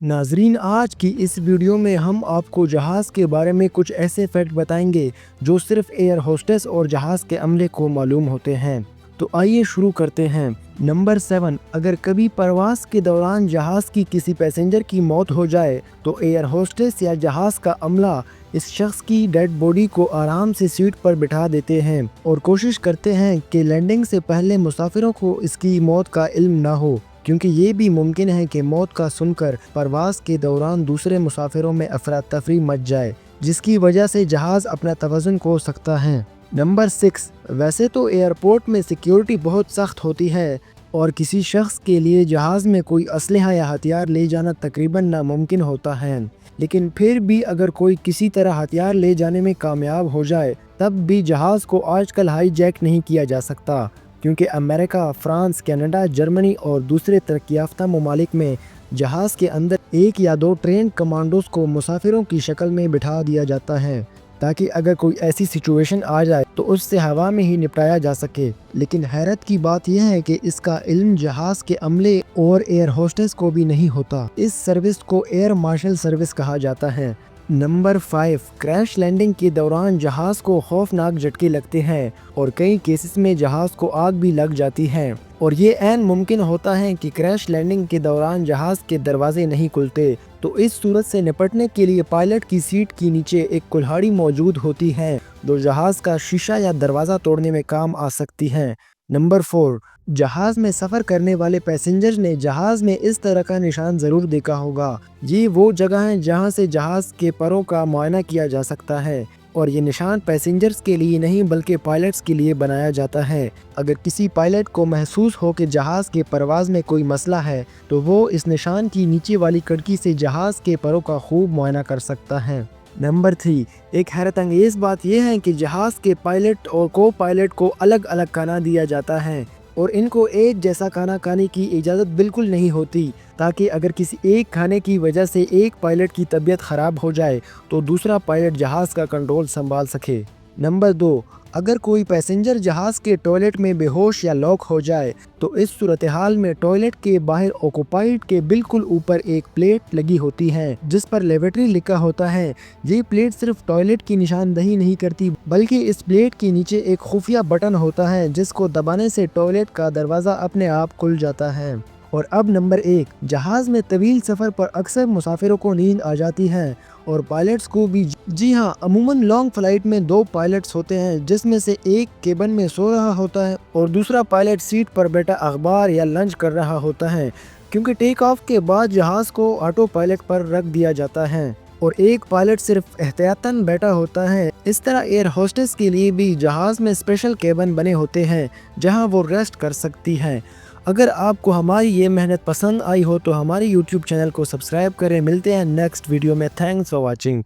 नाजरीन, आज की इस वीडियो में हम आपको जहाज़ के बारे में कुछ ऐसे फैक्ट बताएंगे जो सिर्फ एयर होस्टेस और जहाज़ के अमले को मालूम होते हैं। तो आइए शुरू करते हैं। नंबर 7, अगर कभी प्रवास के दौरान जहाज़ की किसी पैसेंजर की मौत हो जाए तो एयर होस्टेस या जहाज़ का अमला इस शख्स की डेड बॉडी को आराम से सीट पर बिठा देते हैं और कोशिश करते हैं कि लैंडिंग से पहले मुसाफिरों को इसकी मौत का इल्म ना हो, क्योंकि ये भी मुमकिन है कि मौत का सुनकर परवास के दौरान दूसरे मुसाफिरों में अफरा तफरी मच जाए, जिसकी वजह से जहाज़ अपना तवज़ुन खो सकता है। नंबर 6, वैसे तो एयरपोर्ट में सिक्योरिटी बहुत सख्त होती है और किसी शख्स के लिए जहाज़ में कोई असलहा या हथियार ले जाना तकरीबन नामुमकिन होता है, लेकिन फिर भी अगर कोई किसी तरह हथियार ले जाने में कामयाब हो जाए तब भी जहाज़ को आजकल हाईजैक नहीं किया जा सकता, क्योंकि अमेरिका, फ्रांस, कनाडा, जर्मनी और दूसरे तरक्की याफ्ता ममालिक में जहाज़ के अंदर 1 या 2 ट्रेन कमांडोज को मुसाफिरों की शक्ल में बिठा दिया जाता है ताकि अगर कोई ऐसी सिचुएशन आ जाए तो उससे हवा में ही निपटाया जा सके। लेकिन हैरत की बात यह है कि इसका इल्म जहाज़ के अमले और एयर होस्टेस को भी नहीं होता। इस सर्विस को एयर मार्शल सर्विस कहा जाता है। नंबर 5, क्रैश लैंडिंग के दौरान जहाज़ को खौफनाक झटके लगते हैं और कई केसेस में जहाज़ को आग भी लग जाती है, और ये ऐन मुमकिन होता है कि क्रैश लैंडिंग के दौरान जहाज़ के दरवाजे नहीं खुलते। तो इस सूरत से निपटने के लिए पायलट की सीट के नीचे एक कुल्हाड़ी मौजूद होती है जो जहाज़ का शीशा या दरवाज़ा तोड़ने में काम आ सकती है। नंबर 4, जहाज़ में सफ़र करने वाले पैसेंजर ने जहाज़ में इस तरह का निशान ज़रूर देखा होगा। ये वो जगह है जहाँ से जहाज़ के परों का मुआयना किया जा सकता है, और ये निशान पैसेंजर्स के लिए नहीं बल्कि पायलट्स के लिए बनाया जाता है। अगर किसी पायलट को महसूस हो कि जहाज़ के परवाज़ में कोई मसला है तो वो इस निशान की नीचे वाली खिड़की से जहाज़ के परों का खूब मुआयना कर सकता है। नंबर 3, एक हैरत अंगेज़ बात यह है कि जहाज़ के पायलट और को पायलट को अलग अलग खाना दिया जाता है और इनको एक जैसा खाना खाने की इजाज़त बिल्कुल नहीं होती, ताकि अगर किसी एक खाने की वजह से एक पायलट की तबीयत ख़राब हो जाए तो दूसरा पायलट जहाज़ का कंट्रोल संभाल सके। नंबर 2, अगर कोई पैसेंजर जहाज़ के टॉयलेट में बेहोश या लॉक हो जाए तो इस सूरत हाल में टॉयलेट के बाहर ऑक्यूपाइड के बिल्कुल ऊपर एक प्लेट लगी होती है जिस पर लेबोरेटरी लिखा होता है। ये प्लेट सिर्फ टॉयलेट की निशानदही नहीं करती, बल्कि इस प्लेट के नीचे एक खुफिया बटन होता है जिसको दबाने से टॉयलेट का दरवाज़ा अपने आप खुल जाता है। और अब नंबर 1, जहाज़ में तवील सफ़र पर अक्सर मुसाफिरों को नींद आ जाती है और पायलट्स को भी। जी हाँ, अमूमन लॉन्ग फ्लाइट में 2 पायलट्स होते हैं, जिसमें से एक केबिन में सो रहा होता है और दूसरा पायलट सीट पर बैठा अखबार या लंच कर रहा होता है, क्योंकि टेक ऑफ के बाद जहाज़ को ऑटो पायलट पर रख दिया जाता है और एक पायलट सिर्फ एहतियातन बैठा होता है। इस तरह एयर होस्टेस के लिए भी जहाज़ में स्पेशल केबिन बने होते हैं जहां वो रेस्ट कर सकती हैं। अगर आपको हमारी ये मेहनत पसंद आई हो तो हमारे YouTube चैनल को सब्सक्राइब करें। मिलते हैं नेक्स्ट वीडियो में। Thanks for watching.